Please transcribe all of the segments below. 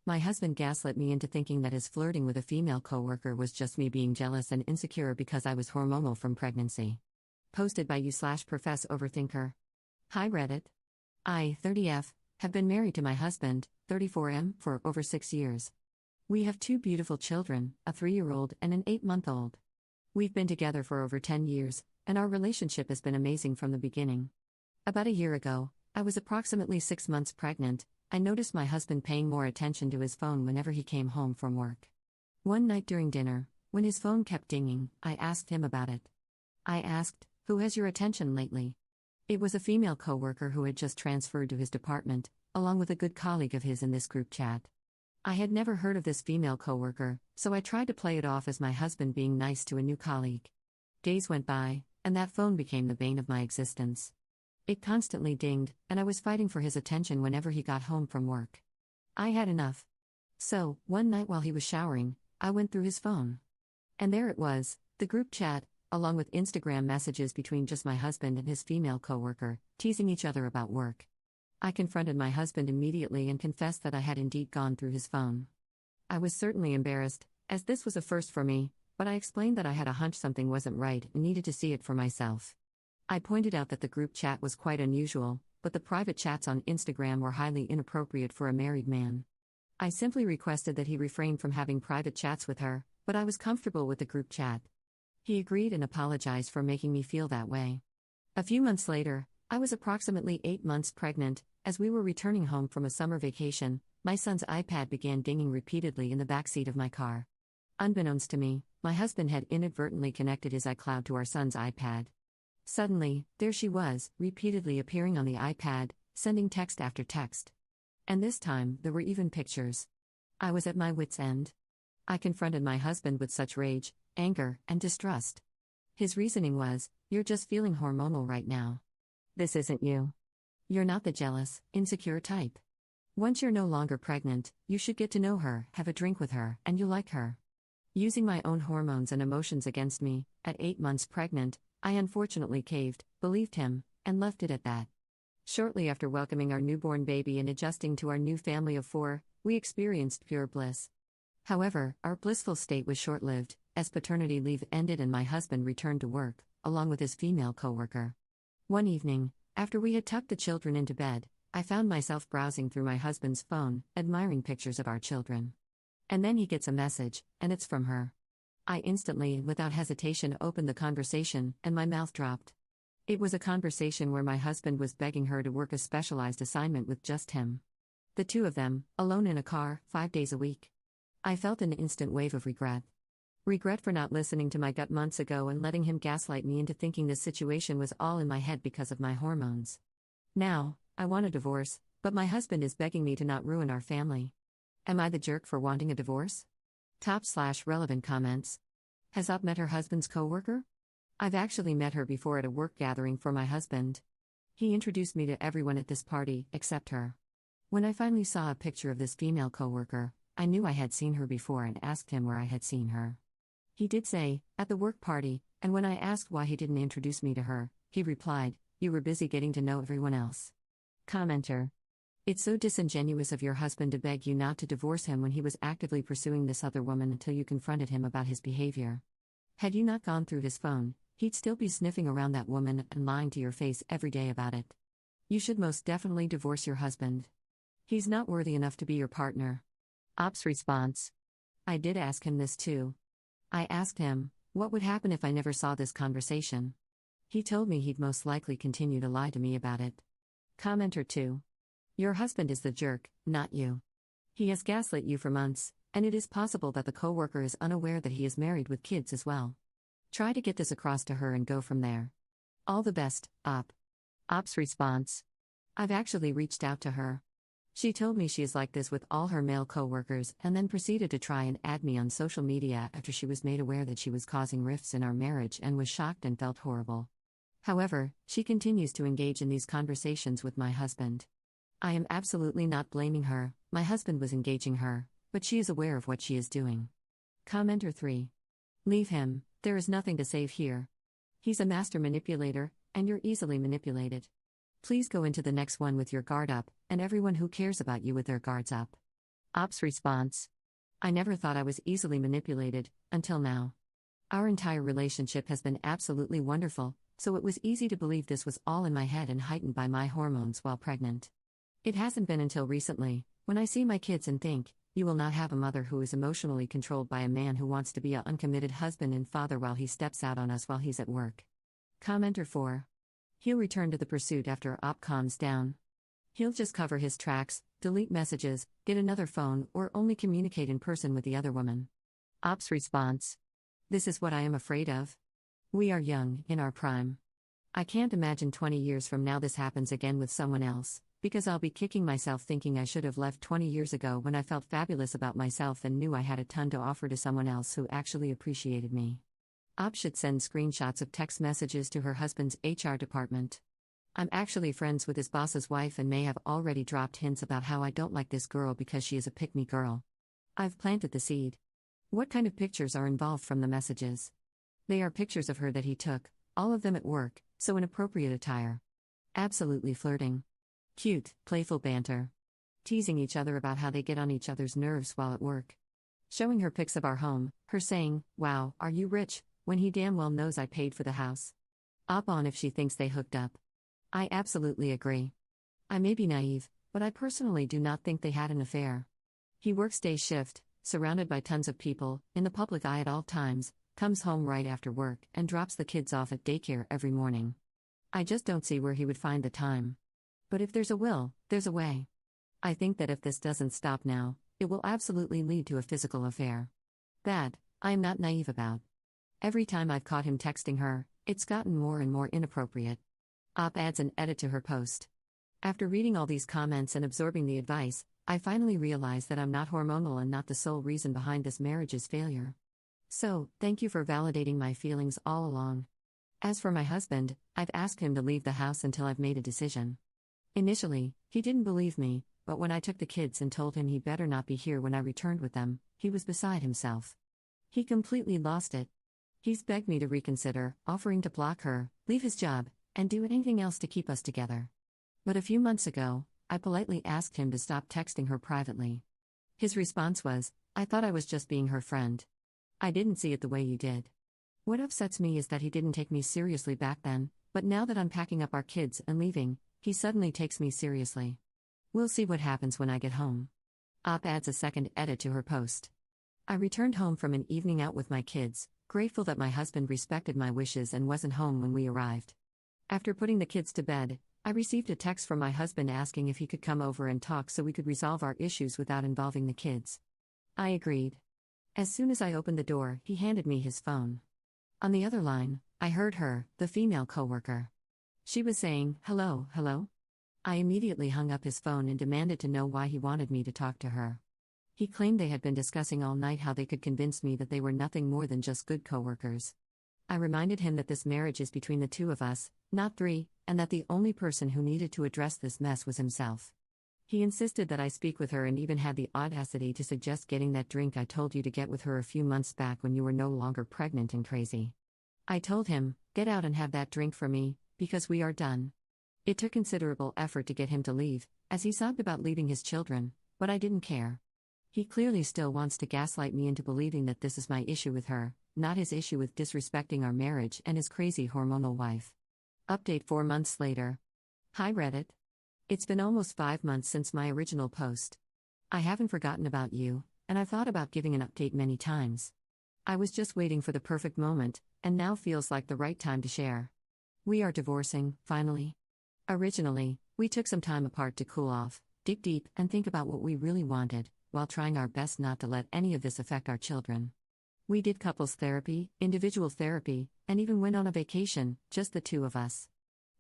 My husband gaslit me into thinking that his flirting with a female coworker was just me being jealous and insecure because I was hormonal from pregnancy. Posted by you/Profess Overthinker. Hi Reddit. I, 30F, have been married to my husband, 34M, for over 6 years. We have 2 beautiful children, a 3-year-old and an 8-month-old. We've been together for over 10 years, and our relationship has been amazing from the beginning. About a year ago, I was approximately 6 months pregnant. I noticed my husband paying more attention to his phone whenever he came home from work. One night during dinner, when his phone kept dinging, I asked him about it. I asked, "Who has your attention lately?" It was a female coworker who had just transferred to his department, along with a good colleague of his in this group chat. I had never heard of this female coworker, so I tried to play it off as my husband being nice to a new colleague. Days went by, and that phone became the bane of my existence. It constantly dinged, and I was fighting for his attention whenever he got home from work. I had enough. So, one night while he was showering, I went through his phone. And there it was, the group chat, along with Instagram messages between just my husband and his female coworker, teasing each other about work. I confronted my husband immediately and confessed that I had indeed gone through his phone. I was certainly embarrassed, as this was a first for me, but I explained that I had a hunch something wasn't right and needed to see it for myself. I pointed out that the group chat was quite unusual, but the private chats on Instagram were highly inappropriate for a married man. I simply requested that he refrain from having private chats with her, but I was comfortable with the group chat. He agreed and apologized for making me feel that way. A few months later, I was approximately 8 months pregnant. As we were returning home from a summer vacation, my son's iPad began dinging repeatedly in the backseat of my car. Unbeknownst to me, my husband had inadvertently connected his iCloud to our son's iPad. Suddenly, there she was, repeatedly appearing on the iPad, sending text after text. And this time, there were even pictures. I was at my wit's end. I confronted my husband with such rage, anger, and distrust. His reasoning was, "You're just feeling hormonal right now. This isn't you. You're not the jealous, insecure type. Once you're no longer pregnant, you should get to know her, have a drink with her, and you'll like her." Using my own hormones and emotions against me, at 8 months pregnant, I unfortunately caved, believed him, and left it at that. Shortly after welcoming our newborn baby and adjusting to our new family of 4, we experienced pure bliss. However, our blissful state was short-lived, as paternity leave ended and my husband returned to work, along with his female coworker. One evening, after we had tucked the children into bed, I found myself browsing through my husband's phone, admiring pictures of our children. And then he gets a message, and it's from her. I instantly, without hesitation, opened the conversation, and my mouth dropped. It was a conversation where my husband was begging her to work a specialized assignment with just him. The two of them, alone in a car, 5 days a week. I felt an instant wave of regret. Regret for not listening to my gut months ago and letting him gaslight me into thinking this situation was all in my head because of my hormones. Now, I want a divorce, but my husband is begging me to not ruin our family. Am I the jerk for wanting a divorce? Top/relevant comments. Has Up met her husband's coworker? I've actually met her before at a work gathering for my husband. He introduced me to everyone at this party, except her. When I finally saw a picture of this female coworker, I knew I had seen her before and asked him where I had seen her. He did say, at the work party, and when I asked why he didn't introduce me to her, he replied, "You were busy getting to know everyone else." Commenter. It's so disingenuous of your husband to beg you not to divorce him when he was actively pursuing this other woman until you confronted him about his behavior. Had you not gone through his phone, he'd still be sniffing around that woman and lying to your face every day about it. You should most definitely divorce your husband. He's not worthy enough to be your partner. Op's response. I did ask him this too. I asked him, what would happen if I never saw this conversation? He told me he'd most likely continue to lie to me about it. Commenter 2. Your husband is the jerk, not you. He has gaslit you for months, and it is possible that the coworker is unaware that he is married with kids as well. Try to get this across to her and go from there. All the best, Op. Op's response. I've actually reached out to her. She told me she is like this with all her male coworkers and then proceeded to try and add me on social media after she was made aware that she was causing rifts in our marriage and was shocked and felt horrible. However, she continues to engage in these conversations with my husband. I am absolutely not blaming her, my husband was engaging her, but she is aware of what she is doing. Commenter 3. Leave him, there is nothing to save here. He's a master manipulator, and you're easily manipulated. Please go into the next one with your guard up, and everyone who cares about you with their guards up. Op's response: I never thought I was easily manipulated, until now. Our entire relationship has been absolutely wonderful, so it was easy to believe this was all in my head and heightened by my hormones while pregnant. It hasn't been until recently, when I see my kids and think, you will not have a mother who is emotionally controlled by a man who wants to be an uncommitted husband and father while he steps out on us while he's at work. Commenter 4. He'll return to the pursuit after Op calms down. He'll just cover his tracks, delete messages, get another phone, or only communicate in person with the other woman. Op's response: This is what I am afraid of. We are young, in our prime. I can't imagine 20 years from now this happens again with someone else, because I'll be kicking myself thinking I should have left 20 years ago when I felt fabulous about myself and knew I had a ton to offer to someone else who actually appreciated me. Op should send screenshots of text messages to her husband's HR department. I'm actually friends with his boss's wife and may have already dropped hints about how I don't like this girl because she is a pick-me girl. I've planted the seed. What kind of pictures are involved from the messages? They are pictures of her that he took, all of them at work, so in appropriate attire. Absolutely flirting. Cute, playful banter. Teasing each other about how they get on each other's nerves while at work. Showing her pics of our home, her saying, "Wow, are you rich?" when he damn well knows I paid for the house. Op on if she thinks they hooked up. I absolutely agree. I may be naive, but I personally do not think they had an affair. He works day shift, surrounded by tons of people, in the public eye at all times, comes home right after work, and drops the kids off at daycare every morning. I just don't see where he would find the time. But if there's a will, there's a way. I think that if this doesn't stop now, it will absolutely lead to a physical affair. That, I am not naive about. Every time I've caught him texting her, it's gotten more and more inappropriate. Op adds an edit to her post. After reading all these comments and absorbing the advice, I finally realized that I'm not hormonal and not the sole reason behind this marriage's failure. So, thank you for validating my feelings all along. As for my husband, I've asked him to leave the house until I've made a decision. Initially, he didn't believe me, but when I took the kids and told him he better not be here when I returned with them, he was beside himself. He completely lost it. He's begged me to reconsider, offering to block her, leave his job, and do anything else to keep us together. But a few months ago, I politely asked him to stop texting her privately. His response was, "I thought I was just being her friend. I didn't see it the way you did." What upsets me is that he didn't take me seriously back then, but now that I'm packing up our kids and leaving, he suddenly takes me seriously. We'll see what happens when I get home. Op adds a second edit to her post. I returned home from an evening out with my kids, grateful that my husband respected my wishes and wasn't home when we arrived. After putting the kids to bed, I received a text from my husband asking if he could come over and talk so we could resolve our issues without involving the kids. I agreed. As soon as I opened the door, he handed me his phone. On the other line, I heard her, the female coworker. She was saying, "Hello, hello?" I immediately hung up his phone and demanded to know why he wanted me to talk to her. He claimed they had been discussing all night how they could convince me that they were nothing more than just good coworkers. I reminded him that this marriage is between the two of us, not three, and that the only person who needed to address this mess was himself. He insisted that I speak with her and even had the audacity to suggest getting that drink I told you to get with her a few months back when you were no longer pregnant and crazy. I told him, "Get out and have that drink for me, because we are done." It took considerable effort to get him to leave, as he sobbed about leaving his children, but I didn't care. He clearly still wants to gaslight me into believing that this is my issue with her, not his issue with disrespecting our marriage and his crazy hormonal wife. Update 4 months later. Hi Reddit. It's been almost 5 months since my original post. I haven't forgotten about you, and I've thought about giving an update many times. I was just waiting for the perfect moment, and now feels like the right time to share. We are divorcing, finally. Originally, we took some time apart to cool off, dig deep, and think about what we really wanted, while trying our best not to let any of this affect our children. We did couples therapy, individual therapy, and even went on a vacation, just the two of us.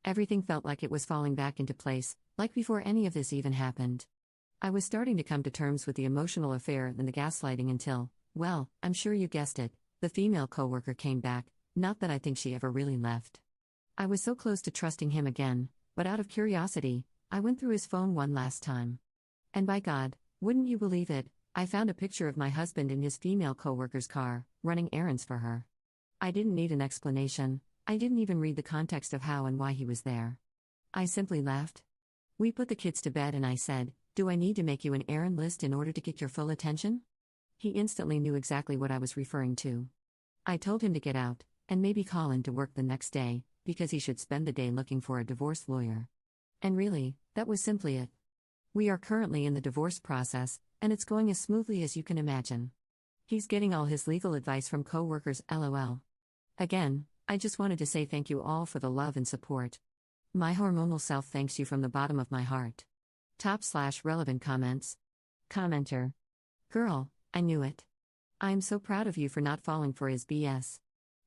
Everything felt like it was falling back into place, like before any of this even happened. I was starting to come to terms with the emotional affair and the gaslighting until, well, I'm sure you guessed it, the female coworker came back, not that I think she ever really left. I was so close to trusting him again, but out of curiosity, I went through his phone one last time. And by God, wouldn't you believe it, I found a picture of my husband in his female coworker's car, running errands for her. I didn't need an explanation, I didn't even read the context of how and why he was there. I simply laughed. We put the kids to bed and I said, Do I need to make you an errand list in order to get your full attention? He instantly knew exactly what I was referring to. I told him to get out, and maybe call in to work the next day, because he should spend the day looking for a divorce lawyer. And really, that was simply it. We are currently in the divorce process, and it's going as smoothly as you can imagine. He's getting all his legal advice from coworkers, lol. Again, I just wanted to say thank you all for the love and support. My hormonal self thanks you from the bottom of my heart. Top/relevant comments. Commenter. Girl, I knew it. I am so proud of you for not falling for his BS.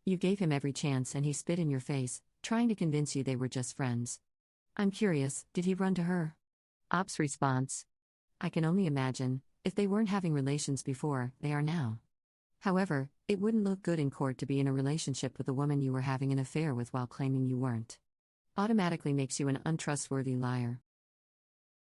You gave him every chance and he spit in your face, trying to convince you they were just friends. I'm curious, did he run to her? Op's response. I can only imagine, if they weren't having relations before, they are now. However, it wouldn't look good in court to be in a relationship with a woman you were having an affair with while claiming you weren't. Automatically makes you an untrustworthy liar.